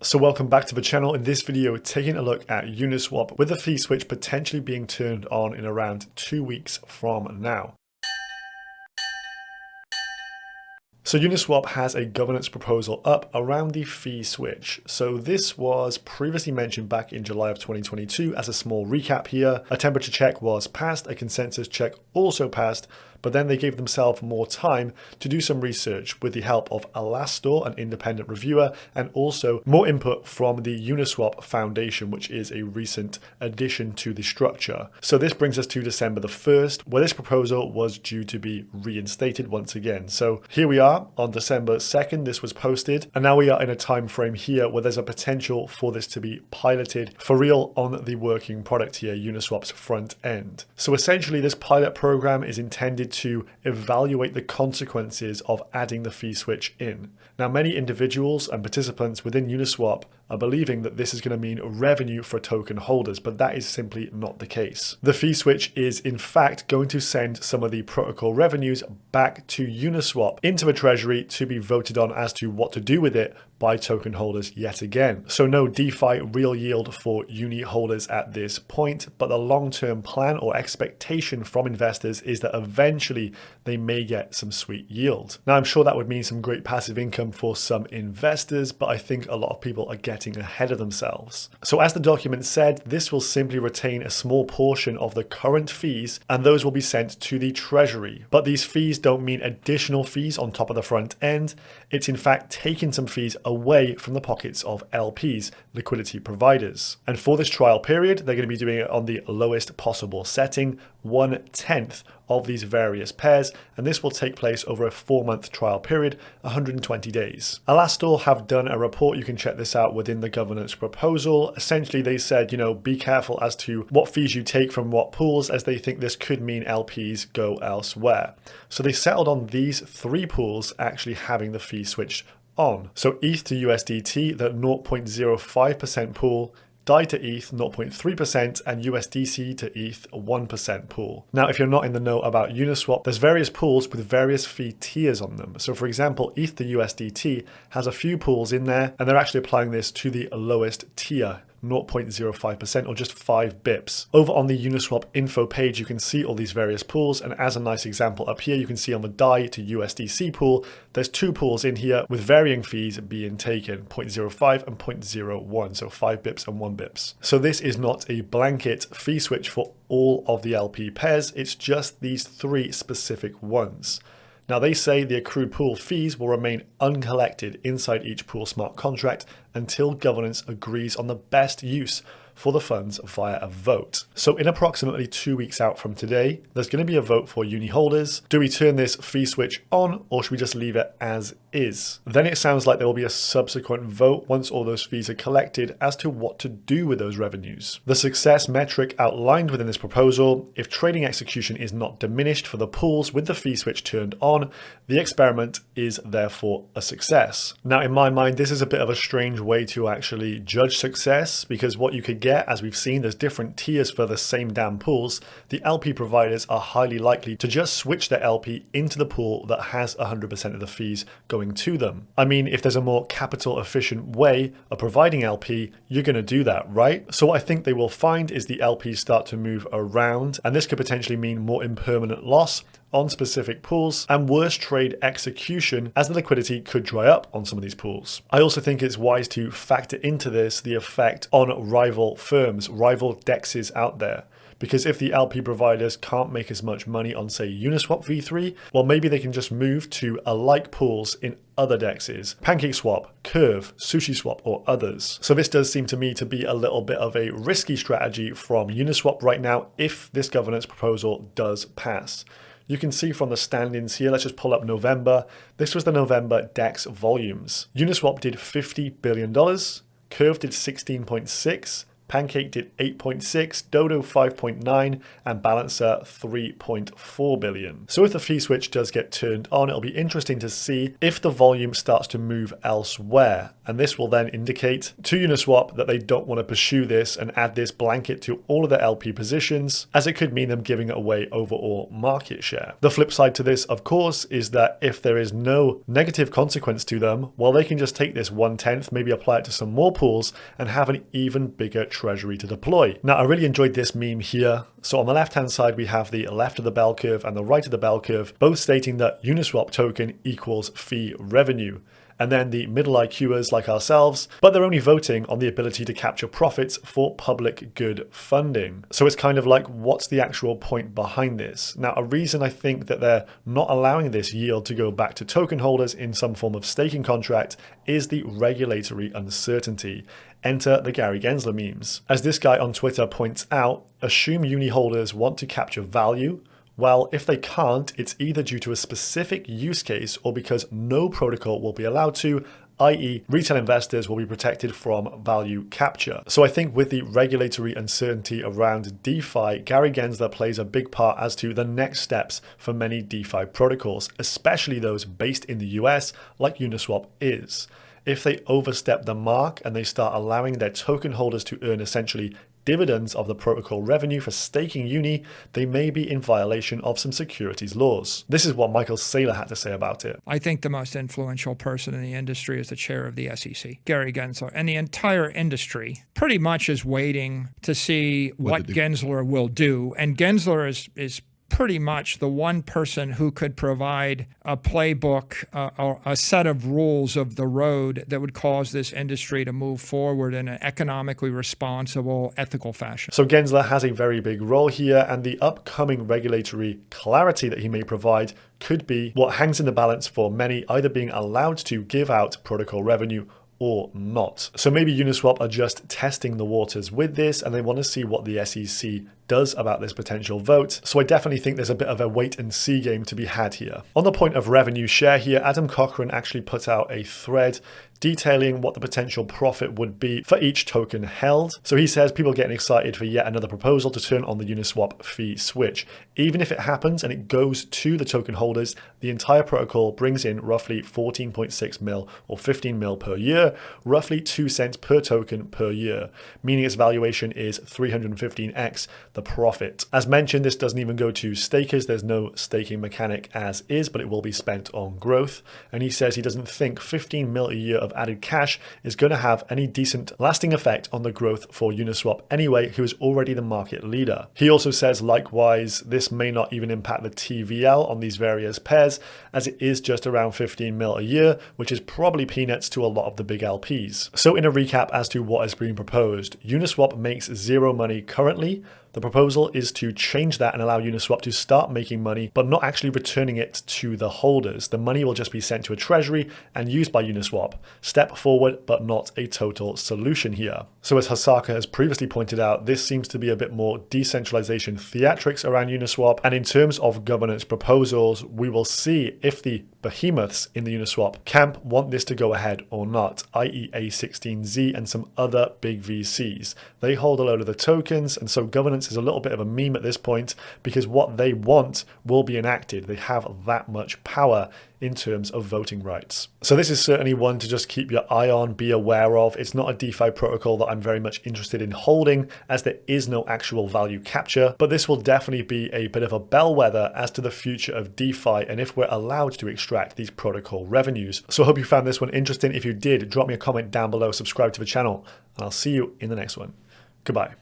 So welcome back to the channel. In this video, taking a look at Uniswap with the fee switch potentially being turned on in around 2 weeks from now. So Uniswap has a governance proposal up around the fee switch. So this was previously mentioned back in July of 2022. As a small recap here, a temperature check was passed, a consensus check also passed, but then they gave themselves more time to do some research with the help of Alastor, an independent reviewer, and also more input from the Uniswap Foundation, which is a recent addition to the structure. So this brings us to December the 1st, where this proposal was due to be reinstated once again. So here we are on December 2nd, this was posted, and now we are in a time frame here where there's a potential for this to be piloted for real on the working product here, Uniswap's front end. So essentially this pilot program is intended to evaluate the consequences of adding the fee switch in. Now, many individuals and participants within Uniswap are believing that this is going to mean revenue for token holders, but that is simply not the case. The fee switch is in fact going to send some of the protocol revenues back to Uniswap into the Treasury to be voted on as to what to do with it by token holders yet again. So no DeFi real yield for Uni holders at this point, but the long-term plan or expectation from investors is that eventually they may get some sweet yield. Now, I'm sure that would mean some great passive income for some investors, but I think a lot of people are getting ahead of themselves. So as the document said, this will simply retain a small portion of the current fees, and those will be sent to the Treasury. But these fees don't mean additional fees on top of the front end. It's in fact taking some fees away from the pockets of LPs, liquidity providers. And for this trial period, they're going to be doing it on the lowest possible setting, 1/10 of these various pairs, and this will take place over a 4-month trial period, 120 days. Alastor have done a report, you can check this out within the governance proposal. Essentially, they said, be careful as to what fees you take from what pools, as they think this could mean LPs go elsewhere. So they settled on these 3 pools actually having the fee switched on. So ETH to USDT, the 0.05% pool, DAI to ETH 0.3%, and USDC to ETH 1% pool. Now, if you're not in the know about Uniswap, there's various pools with various fee tiers on them. So for example, ETH to USDT has a few pools in there, and they're actually applying this to the lowest tier, 0.05% or just 5 bips. Over on the Uniswap info page, you can see all these various pools. And as a nice example up here, you can see on the DAI to USDC pool, there's 2 pools in here with varying fees being taken, 0.05 and 0.01. So 5 bips and 1 bips. So this is not a blanket fee switch for all of the LP pairs. It's just these 3 specific ones. Now they say the accrued pool fees will remain uncollected inside each pool smart contract until governance agrees on the best use for the funds via a vote. So in approximately 2 weeks out from today, there's going to be a vote for Uni holders. Do we turn this fee switch on, or should we just leave it as is? Then it sounds like there will be a subsequent vote once all those fees are collected as to what to do with those revenues. The success metric outlined within this proposal: if trading execution is not diminished for the pools with the fee switch turned on, the experiment is therefore a success. Now, in my mind, this is a bit of a strange way to actually judge success, because what you could get, as we've seen, there's different tiers for the same damn pools. The LP providers are highly likely to just switch their LP into the pool that has 100% of the fees going to them. I mean, if there's a more capital efficient way of providing LP, you're going to do that, right? So what I think they will find is the LPs start to move around, and this could potentially mean more impermanent loss on specific pools and worse trade execution, as the liquidity could dry up on some of these pools. I also think it's wise to factor into this the effect on rival firms, rival dexes out there. Because if the LP providers can't make as much money on, say, Uniswap v3, well, maybe they can just move to alike pools in other dexes, PancakeSwap, Curve, Sushi Swap, or others. So this does seem to me to be a little bit of a risky strategy from Uniswap right now if this governance proposal does pass. You can see from the stand-ins here, let's just pull up November. This was the November DEX volumes. Uniswap did $50 billion, Curve did 16.6, Pancake did 8.6, Dodo 5.9, and Balancer 3.4 billion. So if the fee switch does get turned on, it'll be interesting to see if the volume starts to move elsewhere. And this will then indicate to Uniswap that they don't want to pursue this and add this blanket to all of their LP positions, as it could mean them giving away overall market share. The flip side to this, of course, is that if there is no negative consequence to them, well, they can just take this 1/10, maybe apply it to some more pools, and have an even bigger treasury to deploy. Now, I really enjoyed this meme here. So on the left-hand side, we have the left of the bell curve and the right of the bell curve, both stating that Uniswap token equals fee revenue. And then the middle IQers like ourselves, but they're only voting on the ability to capture profits for public good funding. So it's kind of like, what's the actual point behind this? Now, a reason I think that they're not allowing this yield to go back to token holders in some form of staking contract is the regulatory uncertainty. Enter the Gary Gensler memes. As this guy on Twitter points out, assume uni holders want to capture value. Well, if they can't, it's either due to a specific use case or because no protocol will be allowed to, i.e. retail investors will be protected from value capture. So I think with the regulatory uncertainty around DeFi, Gary Gensler plays a big part as to the next steps for many DeFi protocols, especially those based in the US like Uniswap is. If they overstep the mark and they start allowing their token holders to earn essentially dividends of the protocol revenue for staking Uni, they may be in violation of some securities laws. This is what Michael Saylor had to say about it. I think the most influential person in the industry is the chair of the SEC, Gary Gensler, and the entire industry pretty much is waiting to see what Gensler will do. And Gensler is pretty much the one person who could provide a playbook or a set of rules of the road that would cause this industry to move forward in an economically responsible, ethical fashion. So Gensler has a very big role here, and the upcoming regulatory clarity that he may provide could be what hangs in the balance for many, either being allowed to give out protocol revenue or not. So maybe Uniswap are just testing the waters with this and they want to see what the SEC does about this potential vote. So I definitely think there's a bit of a wait and see game to be had here. On the point of revenue share here, Adam Cochran actually put out a thread detailing what the potential profit would be for each token held. So he says people getting excited for yet another proposal to turn on the Uniswap fee switch. Even if it happens and it goes to the token holders, the entire protocol brings in roughly 14.6 mil or 15 mil per year, roughly 2 cents per token per year, meaning its valuation is 315x the profit. As mentioned, this doesn't even go to stakers. There's no staking mechanic as is, but it will be spent on growth. And he says he doesn't think 15 mil a year of added cash is going to have any decent lasting effect on the growth for Uniswap anyway, who is already the market leader. He also says likewise, this may not even impact the TVL on these various pairs, as it is just around 15 mil a year, which is probably peanuts to a lot of the big LPs. So in a recap as to what is being proposed, Uniswap makes zero money currently. The proposal is to change that and allow Uniswap to start making money, but not actually returning it to the holders. The money will just be sent to a treasury and used by Uniswap. Step forward, but not a total solution here. So as Hasaka has previously pointed out, this seems to be a bit more decentralization theatrics around Uniswap. And in terms of governance proposals, we will see if the behemoths in the Uniswap camp want this to go ahead or not, i.e. A16Z and some other big VCs. They hold a load of the tokens, and so governance is a little bit of a meme at this point because what they want will be enacted. They have that much power in terms of voting rights. So this is certainly one to just keep your eye on, be aware of. It's not a DeFi protocol that I'm very much interested in holding, as there is no actual value capture, but this will definitely be a bit of a bellwether as to the future of DeFi and if we're allowed to extract these protocol revenues. So I hope you found this one interesting. If you did, drop me a comment down below, subscribe to the channel, and I'll see you in the next one. Goodbye.